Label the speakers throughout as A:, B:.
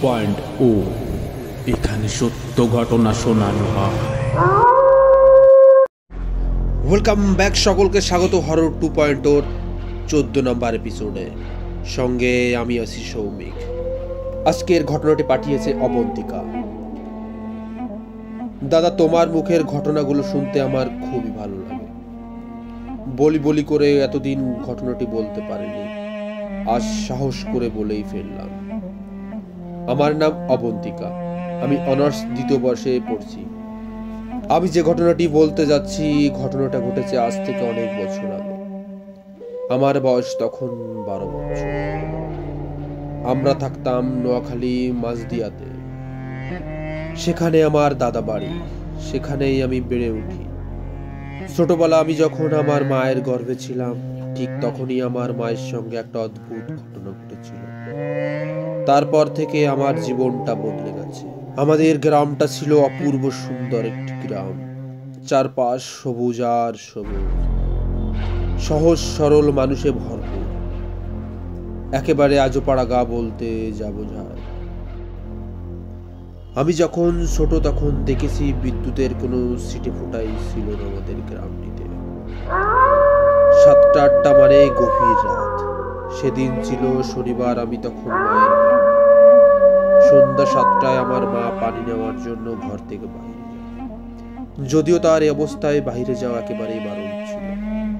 A: 2.0 এখানে সত্য ঘটনা শোনানো হয়।
B: ওয়েলকাম ব্যাক, সকলকে স্বাগত হরর 2.0 14 নম্বর এপিসোডে। সঙ্গে আমি আছি সৌমিক। আজকের ঘটনাটি পাঠিয়েছে অবন্তিকা। দাদা, তোমার মুখের ঘটনাগুলো শুনতে আমার খুবই ভালো লাগে। বলি করে এতদিন ঘটনাটি বলতে পারিনি, আজ সাহস করে বলেই ফেললাম। আমার নাম অবন্তিকা, আমি অনার্স দ্বিতীয় বর্ষে পড়ছি। আমি যে ঘটনাটি বলতে যাচ্ছি, ঘটনাটা ঘটেছে আজ থেকে অনেক বছর আগে। আমার বয়স তখন 12 বছর। আমরা থাকতাম নোয়াখালী মাঝদিয়াতে। সেখানে আমার দাদা বাড়ি, সেখানেই আমি বেড়ে উঠি। ছোটবেলা আমি যখন আমার মায়ের গর্ভে ছিলাম, ঠিক তখনই আমার মায়ের সঙ্গে একটা অদ্ভুত ঘটনা ঘটেছিল। তারপর থেকে আমার জীবনটা বদলে গেছে। আমাদের গ্রামটা ছিল অপূর্ব সুন্দর একটি গ্রাম। চারপাশ সবুজ আর সবুজ, সহজ সরল মানুষে ভরপুর। একেবারে আজোপাড়া গা বলতে যা বোঝায়। আমি যখন ছোট তখন দেখেছি বিদ্যুতের কোনো ছিটে ফোঁটাই ছিল না আমাদের গ্রামটিতে। 7টা-8টা মানে গভীর রাত। সেদিন ছিল শনিবার। আমি তখন মায়ের সন্ধ্যা 7টায় আমার মা পানি নেওয়ার জন্য ঘর থেকে বাইরে যায়। যদিও তার এই অবস্থায় বাইরে যাওয়া একেবারেই বারণ ছিল,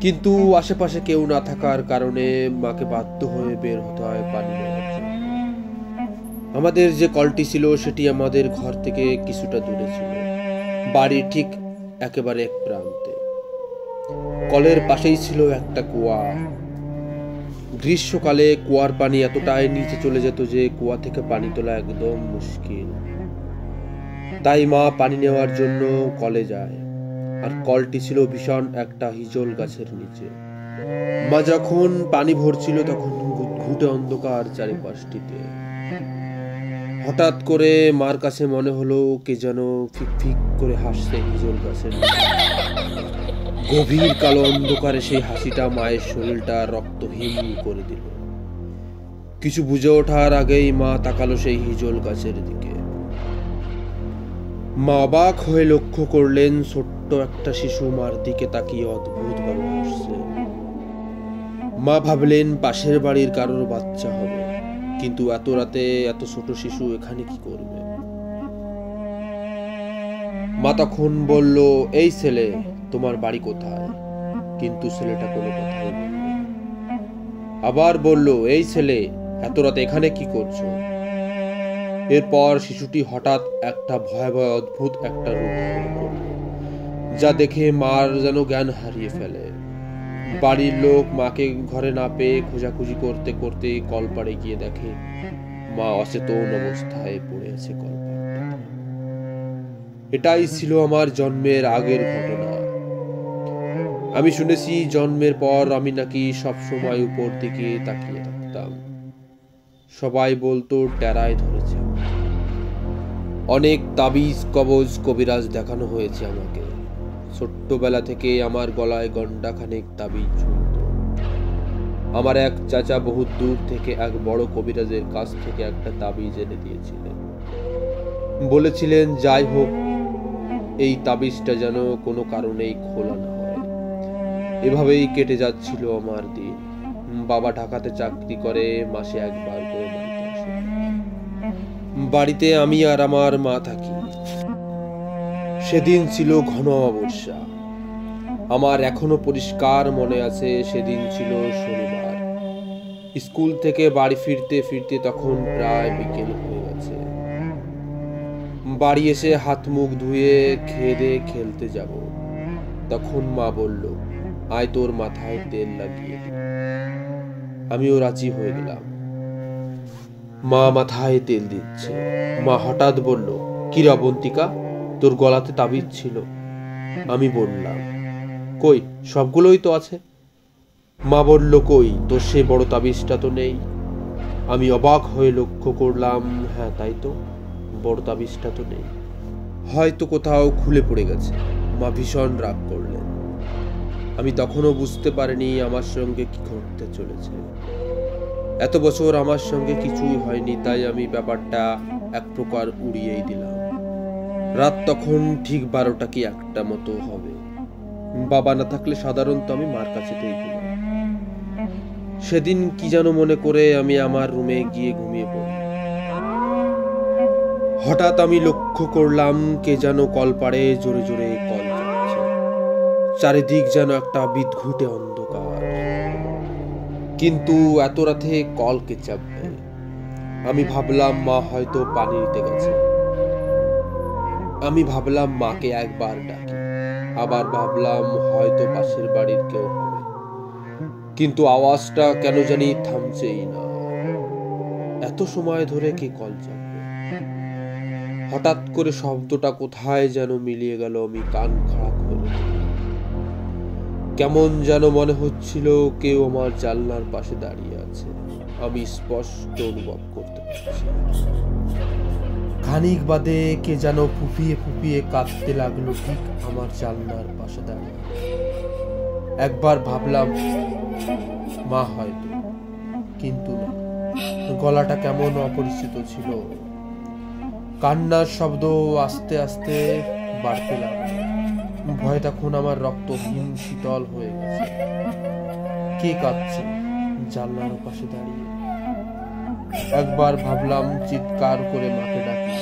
B: কিন্তু আশেপাশে কেউ না থাকার কারণে মাকে বাধ্য হয়ে বের হতে হয় পানি নেওয়ার জন্য। আমাদের যে কলটি ছিল সেটি আমাদের ঘর থেকে কিছুটা দূরে ছিল, বাড়ির ঠিক একেবারে এক প্রান্তে। কলের পাশেই ছিল একটা কুয়া। গ্রীষ্মকালে কুয়ার পানি এতটাই নিচে চলে যেত যে কুয়া থেকে পানি তোলা একদম মুশকিল। তাই মা পানি নেওয়ার জন্য কলে যায়, আর কলটি ছিল ভীষণ একটা হিজল গাছের নিচে। মা যখন পানি ভরছিল তখন ঘুটঘুটে অন্ধকার চারিপাশটিতে। হঠাৎ করে মার কাছে মনে হলো কে যেন ফিক ফিক করে হাসছে হিজল গাছের নিচে। গভীর কালো অন্ধকারে সেই হাসিটা মায়ের শরীরটা রক্তহীন করে দিল। কিছু বুঝে ওঠার আগেই মা তাকালো সেই হিজল গাছের দিকে। মা অবাক হয়ে লক্ষ্য করলেন ছোট্ট একটা শিশু মার দিকে তাকিয়ে অদ্ভুতভাবে হাসছে। মা ভাবলেন পাশের বাড়ির কারোর বাচ্চা হবে, কিন্তু এত রাতে এত ছোট শিশু এখানে কি করবে? মা তখন বলল, এই ছেলে, তোমার বাড়ি কোথায়? কিন্তু ছেলেটা কোনো কথাই বলল না। আবার বলল, এই ছেলে, এত রাতে এখানে কি করছো? এরপর শিশুটি হঠাৎ একটা ভয়াবহ অদ্ভুত একটা রূপ ধারণ করল, যা দেখে মার যেন জ্ঞান হারিয়ে ফেলে। বাড়ির লোক মাকে ঘরে না পেয়ে খোঁজাখুঁজি করতে করতে কলপাড়ে গিয়ে দেখে মা অচেতন অবস্থায় পড়ে আছে কলপাড়ে। এটাই ছিল আমার জন্মের আগের ঘটনা। আমি শুনেছি জন্মের পর আমি নাকি সবসময় উপর দিকে তাকিয়ে থাকতাম। সবাই বলতো ডেরায় ধরেছে। অনেক তাবিজ কবজ কবিরাজ দেখানো হয়েছে আমাকে। ছোট্টবেলা থেকে আমার গলায় গন্ডাখানেক তাবিজ ঝুলত। আমার এক চাচা বহুত দূর থেকে এক বড় কবিরাজের কাছ থেকে একটা তাবিজ এনে দিয়েছিলেন। বলেছিলেন যাই হোক, এই তাবিজটা যেন কোনো কারণেই খোলা না হয়। এভাবেই কেটে যাচ্ছিল আমার দিন। বাবা ঢাকাতে চাকরি করে, মাসে একবার করে বাড়িতে আসে। বাড়িতে আমি আর আমার মা থাকি। সেদিন ছিল ঘন অমাবস্যা। আমার এখনো পরিষ্কার মনে আছে, সেদিন ছিল শনিবার। স্কুল থেকে বাড়ি ফিরতে ফিরতে তখন প্রায় বিকেল হয়ে গেছে। বাড়ি এসে হাত মুখ ধুয়ে খেয়ে দিয়ে খেলতে যাব। তখন মা বলল, আয় তোর মাথায় তেল লাগিয়ে দিই। আমিও রাজি হয়ে গেলাম। মা মাথায় তেল দিচ্ছে। মা হঠাৎ বলল, কি রে অবন্তিকা, তোর গলাতে তাবিজ ছিল? আমি বললাম, কই, সবগুলোই তো আছে। মা বলল, কই, তোর সে বড় তাবিজটা তো নেই। আমি অবাক হয়ে লক্ষ্য করলাম, হ্যাঁ তাই তো, বড় তাবিজটা তো নেই। হয়তো কোথাও খুলে পড়ে গেছে। মা ভীষণ রাগ করলেন। আমি তখনও বুঝতে পারিনি আমার সঙ্গে কি ঘটতে চলেছে। এত বছর আমার সঙ্গে কিছুই হয়নি, তাই আমি ব্যাপারটা এক প্রকার উড়িয়েই দিলাম। রাত তখন ঠিক 12টা কি 1টা মতো হবে। বাবা না থাকলে সাধারণত আমি মার কাছেতেই ঘুমাই। সেদিন কি যেন মনে করে আমি আমার রুমে গিয়ে ঘুমিয়ে পড়ি। হঠাৎ আমি লক্ষ্য করলাম কে যেন কলপাড়ে জোরে জোরে কল যাচ্ছে। চারিদিক যেন একটা বিদঘুটে অন্ধকার। কিন্তু এত রাতে কল কে চাপবে? আমি ভাবলাম মা হয়তো পানি নিতে গেছে। আমি ভাবলাম মাকে একবার ডাকি, আবার ভাবলাম হয়তো পাশের বাড়ির কেউ হবে। কিন্তু আওয়াজটা কেন জানি থামছেই না। এত সময় ধরে কে কল চাপবে? হঠাৎ করে শব্দটা কোথায় যেন মিলিয়ে গেল। আমি কান খাড়া করে কেমন যেন মনে হচ্ছিল কেউ আমার জানলার পাশে দাঁড়িয়ে আছে। আমি স্পষ্ট অনুভব করতে পারছি। খানিক বাদে কে যেন ফুপিয়ে ফুপিয়ে কাঁদতে লাগলো ঠিক আমার জানলার পাশে দাঁড়িয়ে। একবার ভাবলাম মা হয়তো, কিন্তু না, গলাটা কেমন অপরিচিত ছিল। কান্নার শব্দ আস্তে আস্তে বাড়তে লাগলো। ভয় তখন আমার রক্তহীন শীতল হয়ে গেছে। কে কাঁদছে জানলার পাশে দাঁড়িয়ে? একবার ভাবলাম চিৎকার করে মাকে ডাকি,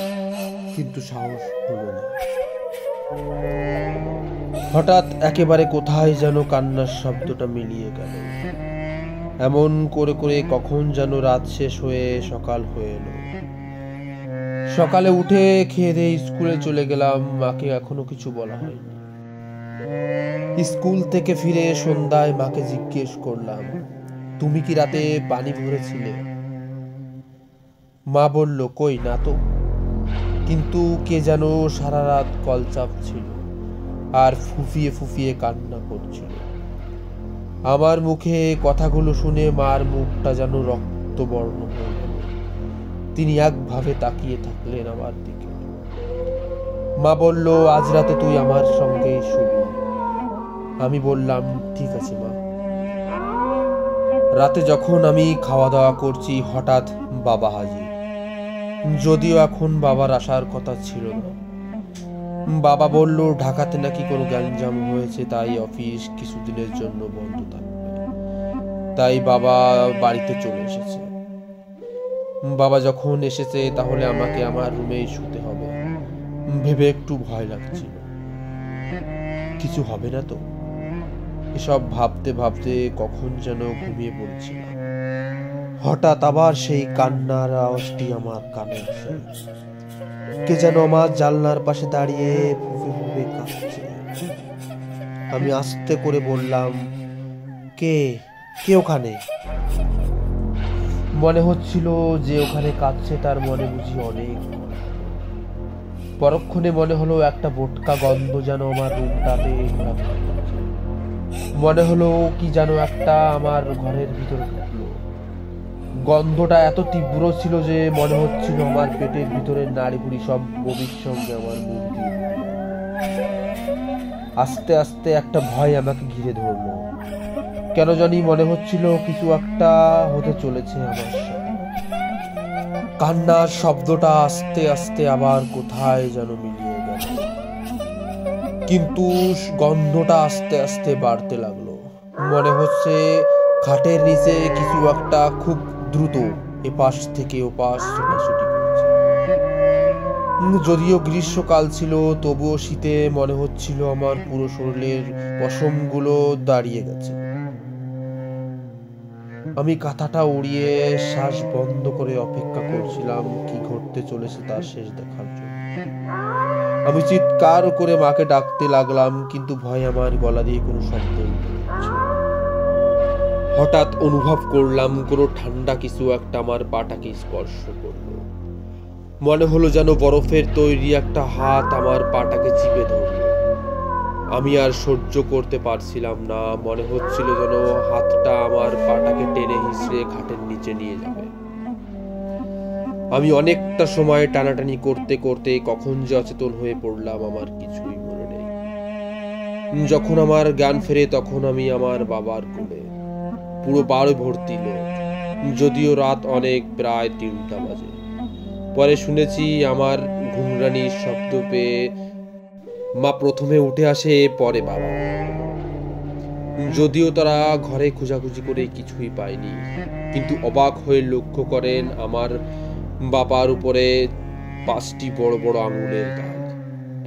B: কিন্তু সাহস হলো না। হঠাৎ একেবারে কোথায় যেন কান্নার শব্দটা মিলিয়ে গেল। এমন করে করে কখন যেন রাত শেষ হয়ে সকাল হয়ে এলো। সকালে উঠে খেয়ে দিয়ে স্কুলে চলে গেলাম। মাকে এখনো কিছু বলা হয়নি। স্কুল থেকে ফিরে সন্ধ্যায় মাকে জিজ্ঞেস করলাম, তুমি কি রাতে পানি ভরেছিলে? মা বলল, কই না তো। কিন্তু কে যেন সারা রাত কল চাপছিল আর ফুফিয়ে ফুফিয়ে কান্না করছিল। আমার মুখে কথাগুলো শুনে মার মুখটা যেন রক্তবর্ণ হয়ে গেল। তিনি একভাবে তাকিয়ে থাকলেন আমার দিকে। মা বলল, আজ রাতে তুই আমার সঙ্গেই শুবি। আমি বললাম, ঠিক আছে মা। রাতে যখন আমি খাওয়া দাওয়া করছি, হঠাৎ বাবা হাজির। যদিও এখন বাবার আসার কথা ছিল না। বাবা বলল ঢাকাতে নাকি কোনো গ্যাঞ্জাম হয়েছে, তাই অফিস কিছুদিনের জন্য বন্ধ থাকবে। তাই বাবা বাড়িতে চলে এসেছে। বাবা যখন এসেছে তাহলে আমাকে আমার রুমেই শুতে হবে ভেবে একটু ভয় লাগছিল। কিছু হবে না তো? এসব ভাবতে ভাবতে কখন যেন ঘুমিয়ে পড়ছিলাম। হঠাৎ আবার সেই কান্নার আওয়াজটি আমার কানে আসে। কে যেন আমার জানলার পাশে দাঁড়িয়ে ফুঁপে ফুঁপে কাঁদছে। আমি আস্তে করে বললাম, কে কে ওখানে? মনে হচ্ছিল যে ওখানে কাঁদছে তার মনে বুঝি অনেক। পরক্ষণে মনে হলো একটা বোটকা গন্ধ যেন আমার রুমটাতে ঘোরাঘুরি করছে। মনে হলো কি যেন একটা আমার ঘরের ভিতরে ঢুকলো। গন্ধটা এত তীব্র ছিল যে মনে হচ্ছিল আমার পেটের ভিতরের নাড়িভুড়ি সব বমির সঙ্গে আমার মুখ দিয়ে। আস্তে আস্তে একটা ভয় আমাকে ঘিরে ধরলো। কেন জানি মনে হচ্ছিল কিছু একটা হতে চলেছে আমার সাথে। কান্নার শব্দটা আস্তে আস্তে আবার কোথায় যেন মিলিয়ে গেল, কিন্তু গন্ধটা আস্তে আস্তে বাড়তে লাগলো। মনে হচ্ছে খাটের নিচে কিছু একটা খুব দ্রুত এপাশ থেকে ওপাশ ছোটাছুটি করছে। যদিও গ্রীষ্মকাল ছিল, তবুও শীতে মনে হচ্ছিল আমার পুরো শরীরের পশমগুলো দাঁড়িয়ে গেছে। আমি কাঁথাটা উড়িয়ে শ্বাস বন্ধ করে অপেক্ষা করছিলাম কি ঘটতে চলেছে তার শেষ দেখার জন্য। আমি চিৎকার করে মাকে ডাকতে লাগলাম, কিন্তু ভয় আমার গলা দিয়ে কোনো শব্দ হচ্ছে না। হঠাৎ অনুভব করলাম কোনো ঠান্ডা কিছু একটা আমার পাটাকে স্পর্শ করলো। মনে হলো যেন বরফের তৈরি একটা হাত আমার পাটাকে চিপে ধরলো। আমি আর সহ্য করতে পারছিলাম না। মনে হচ্ছিল যেন হাতটা আমার পাটাকে টেনে হিঁচড়ে খাটের নিচে নিয়ে যাবে। আমি অনেকটা সময় টানাটানি করতে করতে কখন যে অচেতন হয়ে পড়লাম আমার কিছুই মনে নেই। যখন আমার জ্ঞান ফেরে তখন আমি আমার বাবার কোলে, পুরো বাড়ি ভর্তি লোক। যদিও রাত অনেক, প্রায় 3টা বাজে। পরে শুনেছি আমার ঘুমরানির শব্দ পেয়ে মা প্রথমে উঠে আসে, পরে বাবা। যদিও তারা ঘরে খোঁজাখুঁজি করে কিছুই পায়নি, কিন্তু অবাক হয়ে লক্ষ্য করেন আমার বাবার উপরে 5টি বড় বড় আঙুলের দাগ।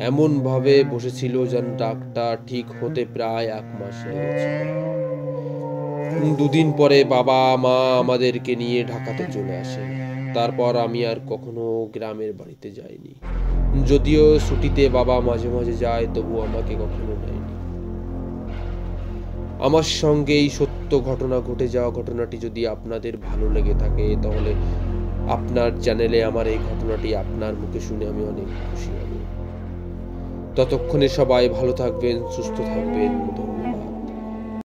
B: এমন ভাবে বসেছিল যেন দাগটা ঠিক হতে প্রায় 1 মাস লেগেছে। 2 দিন পরে বাবা মা আমাদেরকে নিয়ে ঢাকাতে চলে আসে। তারপর আমি আর কখনো গ্রামের বাড়িতে যাইনি। যদিও ছুটিতে বাবা মাঝে মাঝে যায়, তবু আমাকে কখনো নেয়নি। আমার সঙ্গে এই সত্য ঘটনা ঘটে যাওয়া ঘটনাটি যদি আপনাদের ভালো লেগে থাকে, তাহলে আপনার চ্যানেলে আমার এই ঘটনাটি আপনার মুখে শুনে আমি অনেক খুশি হব। ততক্ষণে সবাই ভালো থাকবেন, সুস্থ থাকবেন। ধন্যবাদ।